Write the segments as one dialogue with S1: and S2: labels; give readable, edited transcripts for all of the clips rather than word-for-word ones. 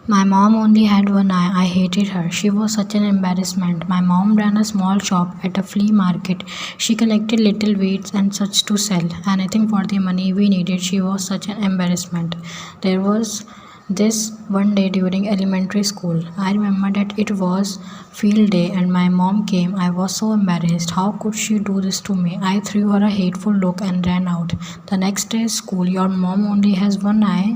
S1: My mom only had one eye. I hated her. She was such an embarrassment. My mom ran a small shop at a flea market. She collected little weeds and such to sell. Anything for the money we needed. She was such an embarrassment. There was this one day during elementary school. I remember that it was field day and my mom came. I was so embarrassed. How could she do this to me? I threw her a hateful look and ran out. The next day school, your mom only has one eye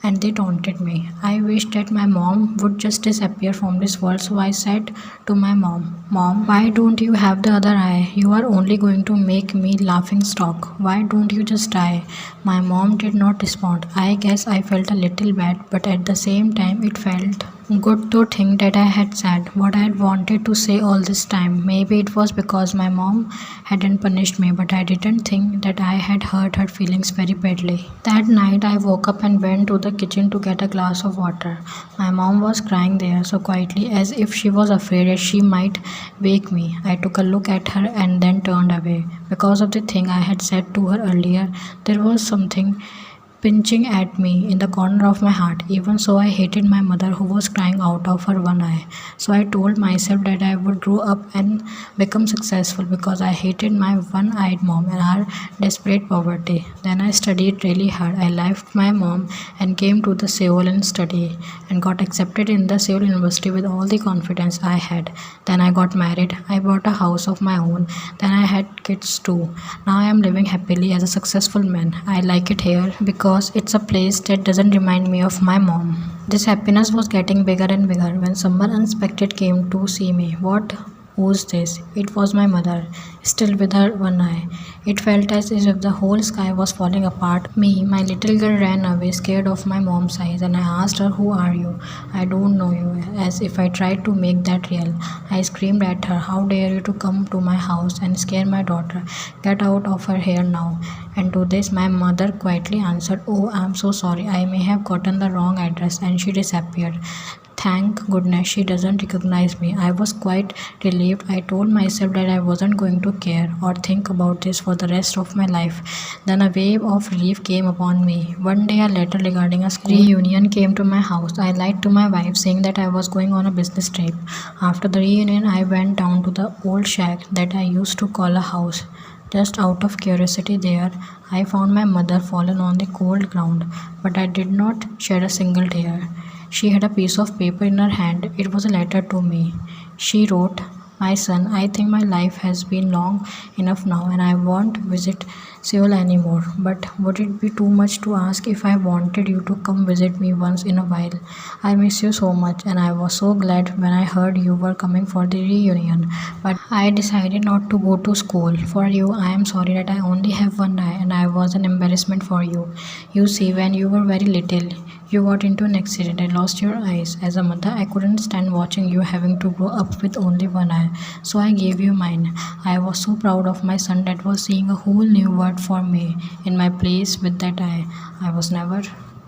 S1: and they taunted me. I wished that my mom would just disappear from this world, so I said to my mom, Mom, why don't you have the other eye? You are only going to make me laughing stock. Why don't you just die? My mom did not respond. I guess I felt a little bad, but at the same time, it felt good to think that I had said what I had wanted to say all this time. Maybe it was because my mom hadn't punished me, but I didn't think that I had hurt her feelings very badly. That night, I woke up and went to the kitchen to get a glass of water. My mom was crying there so quietly as if she was afraid that she might wake me. I took a look at her and then turned away. Because of the thing I had said to her earlier, there was something pinching at me in the corner of my heart. Even so, I hated my mother who was crying out of her one eye. So I told myself that I would grow up and become successful because I hated my one eyed mom and her desperate poverty. Then I studied really hard. I left my mom and came to the Seoul and study and got accepted in the Seoul University with all the confidence I had. Then I got married. I bought a house of my own. Then I had kids too. Now I am living happily as a successful man. I like it here because it's a place that doesn't remind me of my mom. This happiness was getting bigger and bigger when someone unexpected came to see me. What? Who's this? It was my mother, still with her one eye. It felt as if the whole sky was falling apart. Me, my little girl, ran away, scared of my mom's eyes, and I asked her, Who are you? I don't know you, as if I tried to make that real. I screamed at her, How dare you to come to my house and scare my daughter? Get out of her hair now. And to this, my mother quietly answered, Oh, I'm so sorry. I may have gotten the wrong address, and she disappeared. Thank goodness she doesn't recognize me. I was quite relieved. I told myself that I wasn't going to care or think about this for the rest of my life. Then a wave of relief came upon me. One day, a letter regarding a school reunion came to my house. I lied to my wife, saying that I was going on a business trip. After the reunion, I went down to the old shack that I used to call a house. Just out of curiosity, there I found my mother fallen on the cold ground, but I did not shed a single tear. She had a piece of paper in her hand. It was a letter to me. She wrote, My son, I think my life has been long enough now and I won't visit Seoul anymore. But would it be too much to ask if I wanted you to come visit me once in a while? I miss you so much and I was so glad when I heard you were coming for the reunion. But I decided not to go to school. For you, I am sorry that I only have one eye and I was an embarrassment for you. You see, when you were very little, you got into an accident and lost your eyes. As a mother, I couldn't stand watching you having to grow up with only one eye, so I gave you mine. I was so proud of my son that was seeing a whole new world for me in my place with that eye. I was never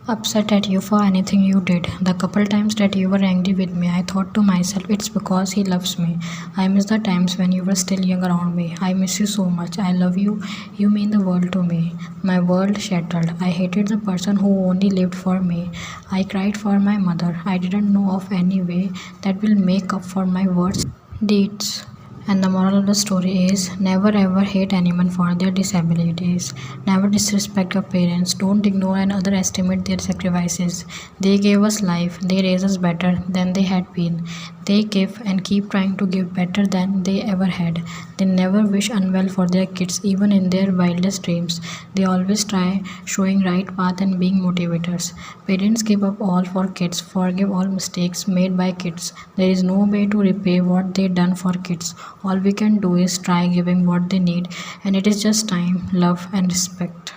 S1: upset at you for anything you did. The couple times that you were angry with me, I thought to myself, it's because he loves me. I miss the times when you were still young around me. I miss you so much. I love you. You mean the world to me. My world shattered. I hated the person who only lived for me. I cried for my mother. I didn't know of any way that will make up for my words deeds. And the moral of the story is never ever hate anyone for their disabilities. Never disrespect your parents. Don't ignore and underestimate their sacrifices. They gave us life. They raised us better than they had been. They give and keep trying to give better than they ever had. They never wish unwell for their kids, even in their wildest dreams. They always try showing right path and being motivators. Parents give up all for kids, forgive all mistakes made by kids. There is no way to repay what they done for kids. All we can do is try giving what they need, and it is just time, love, and respect.